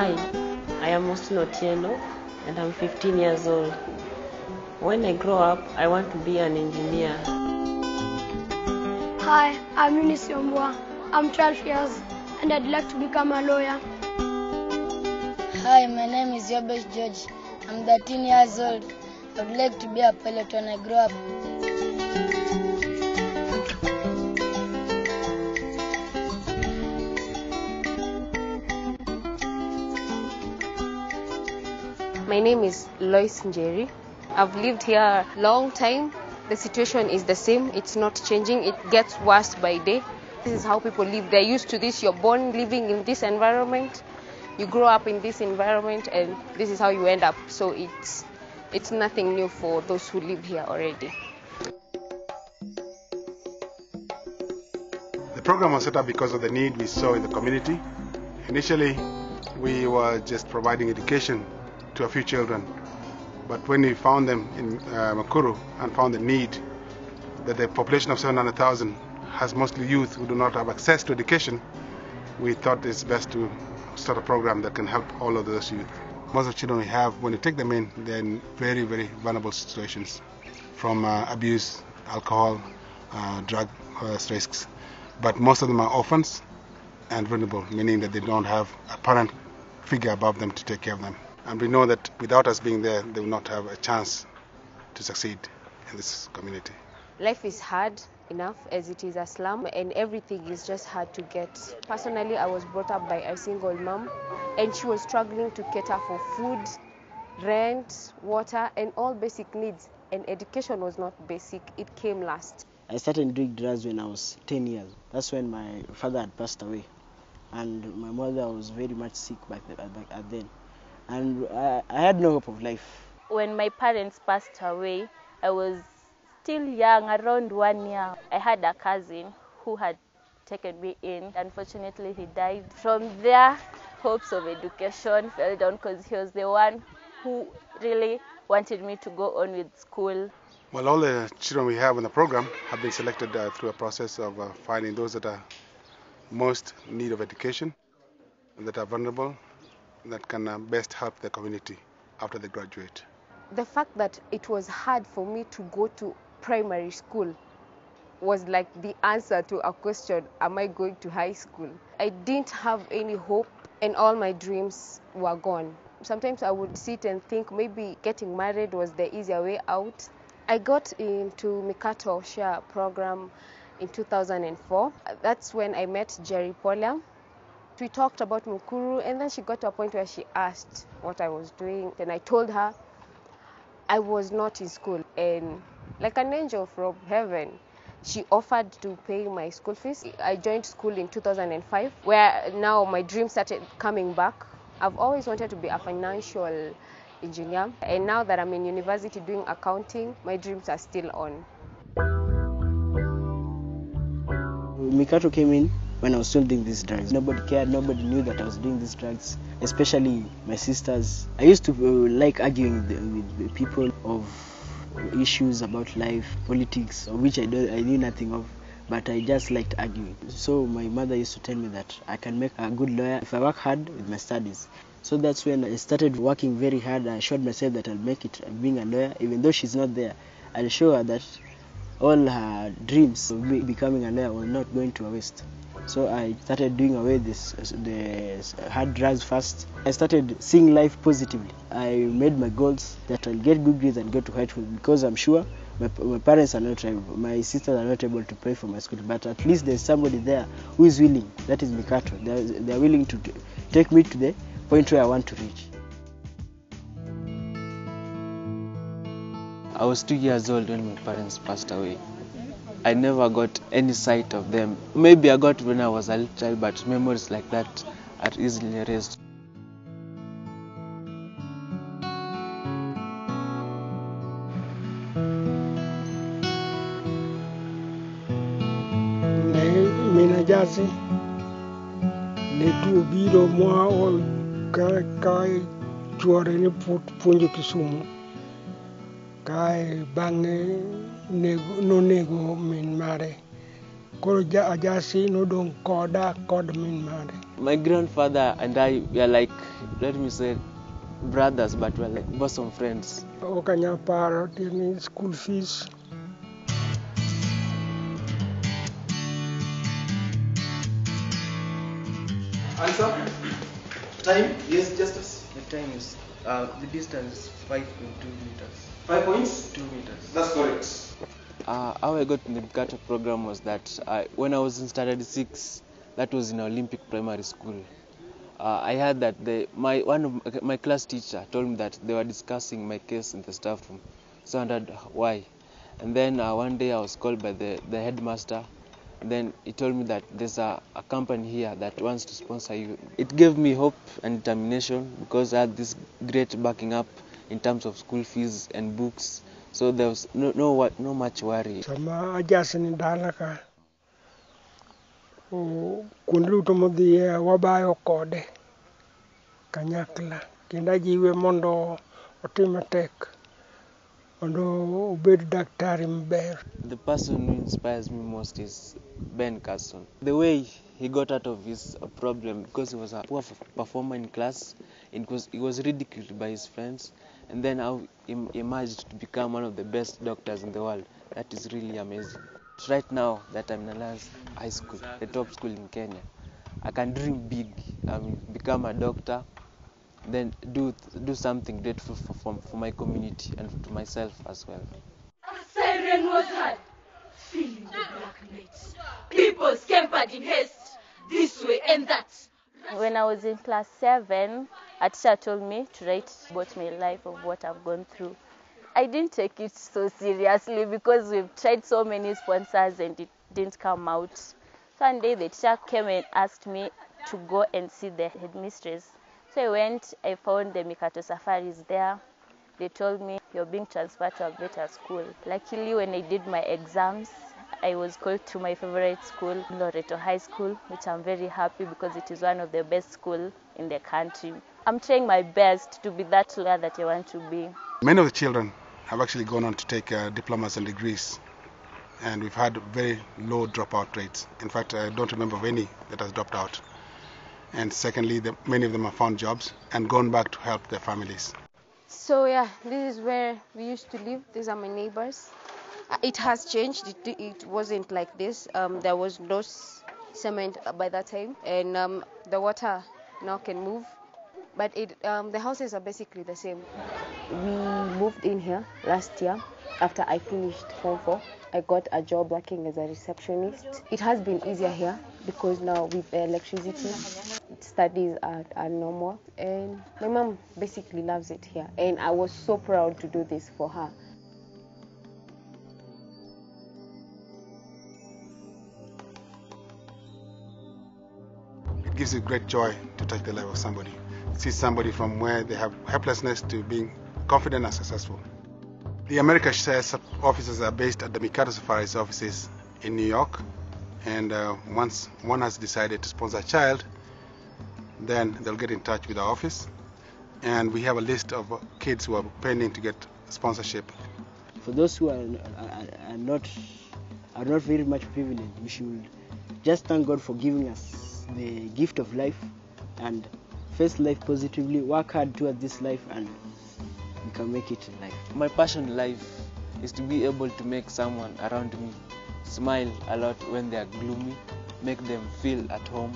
Hi, I am Musino Tieno and I'm 15 years old. When I grow up, I want to be an engineer. Hi, I'm Eunice Yombwa. I'm 12 years and I'd like to become a lawyer. Hi, my name is Yobesh George. I'm 13 years old. I would like to be a pilot when I grow up. My name is Lois Njeri. I've lived here a long time. The situation is the same. It's not changing. It gets worse by day. This is how people live. They're used to this. You're born living in this environment. You grow up in this environment, and this is how you end up. So it's nothing new for those who live here already. The program was set up because of the need we saw in the community. Initially, we were just providing education to a few children, but when we found them in Makuru and found the need that the population of 700,000 has mostly youth who do not have access to education, we thought it's best to start a program that can help all of those youth. Most of the children we have, when you take them in, they're in very, very vulnerable situations, from abuse, alcohol, drug risks. But most of them are orphans and vulnerable, meaning that they don't have a parent figure above them to take care of them. And we know that without us being there, they will not have a chance to succeed in this community. Life is hard enough as it is a slum, and everything is just hard to get. Personally, I was brought up by a single mom, and she was struggling to cater for food, rent, water, and all basic needs. And education was not basic, it came last. I started doing drugs when I was 10 years. That's when my father had passed away, and my mother was very much sick back then. And I had no hope of life. When my parents passed away, I was still young, around 1 year. I had a cousin who had taken me in. Unfortunately, he died. From there, hopes of education fell down because he was the one who really wanted me to go on with school. Well, all the children we have in the program have been selected through a process of finding those that are most in need of education, that are vulnerable, that can best help the community after they graduate. The fact that it was hard for me to go to primary school was like the answer to a question, am I going to high school? I didn't have any hope and all my dreams were gone. Sometimes I would sit and think maybe getting married was the easier way out. I got into Micato Amshare program in 2004. That's when I met Jerry Polia. We talked about Mukuru, and then she got to a point where she asked what I was doing. And I told her I was not in school. And like an angel from heaven, she offered to pay my school fees. I joined school in 2005, where now my dreams started coming back. I've always wanted to be a financial engineer. And now that I'm in university doing accounting, my dreams are still on. Micato came in when I was still doing these drugs. Nobody cared, nobody knew that I was doing these drugs, especially my sisters. I used to like arguing with people of issues about life, politics, of which I knew nothing of, but I just liked arguing. So my mother used to tell me that I can make a good lawyer if I work hard with my studies. So that's when I started working very hard. I showed myself that I'll make it being a lawyer, even though she's not there. I'll show her that all her dreams of becoming a lawyer were not going to waste. So I started doing away the hard drugs first. I started seeing life positively. I made my goals that I'll get good grades and go to high school, because I'm sure my parents are not able, my sisters are not able to pay for my school, but at least there's somebody there who is willing. That is Micato. They're willing to take me to the point where I want to reach. I was 2 years old when my parents passed away. I never got any sight of them. Maybe I got when I was a little child, but memories like that are easily erased. Mina jasi ne tu biro moa o kai chuore ne punjo Kisumu kai bange no nego min mare Koro Ajasi no dong koda kod min mare. My grandfather and I were like, let me say, brothers, but we're like bosom friends. Okanya paro tini school fees. Answer? Time? Yes, Justice. The time is, the distance is 5.2 meters. 5 points? 2 meters. That's correct. How I got in the Micato program was that when I was in standard 6, that was in Olympic primary school. I heard that one of my class teacher told me that they were discussing my case in the staff room. So I wondered why. And then one day I was called by the headmaster. And then he told me that there's a company here that wants to sponsor you. It gave me hope and determination because I had this great backing up in terms of school fees and books. So there was no much worry. Sama Ajasi dalaka. Kunluto modi wabayo kode. Kanyakla. Kenda jiwe mondo otimatek. Ondo obed daktari mber. The person who inspires me most is Ben Carson. The way he got out of his problem, because he was a poor performer in class, he was ridiculed by his friends, and then how he emerged to become one of the best doctors in the world. That is really amazing. Right now that I'm in Alliance High School, the top school in Kenya, I can dream big. I mean, become a doctor, then do something grateful for my community and to myself as well. A siren was heard, filling the black night. People scampered in haste, this way and that. When I was in class 7, a teacher told me to write about my life, of what I've gone through. I didn't take it so seriously because we've tried so many sponsors and it didn't come out. So one day the teacher came and asked me to go and see the headmistress. So I went, I found the Micato safaris there. They told me, you're being transferred to a better school. Luckily, when I did my exams, I was called to my favorite school, Loreto High School, which I'm very happy because it is one of the best schools in the country. I'm trying my best to be that lawyer that I want to be. Many of the children have actually gone on to take diplomas and degrees, and we've had very low dropout rates. In fact, I don't remember of any that has dropped out. And secondly, many of them have found jobs and gone back to help their families. So yeah, this is where we used to live. These are my neighbors. It has changed. It wasn't like this. There was no cement by that time, and the water now can move. But the houses are basically the same. We moved in here last year after I finished Form 4. I got a job working as a receptionist. It has been easier here because now with electricity, studies are normal. And my mom basically loves it here. And I was so proud to do this for her. It gives you great joy to touch the life of somebody. See somebody from where they have helplessness to being confident and successful. The America Shares offices are based at the Micato Safaris offices in New York, and once one has decided to sponsor a child, then they'll get in touch with our office, and we have a list of kids who are pending to get sponsorship. For those who are not very much privileged, we should just thank God for giving us the gift of life and face life positively, work hard towards this life, and we can make it in life. My passion in life is to be able to make someone around me smile a lot when they are gloomy, make them feel at home,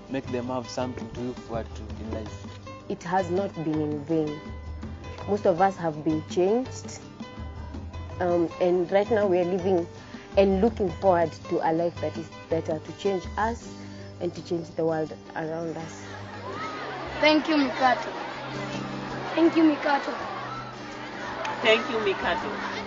make them have something to look forward to in life. It has not been in vain. Most of us have been changed, and right now we are living and looking forward to a life that is better, to change us and to change the world around us. Thank you, Micato. Thank you, Micato. Thank you, Micato.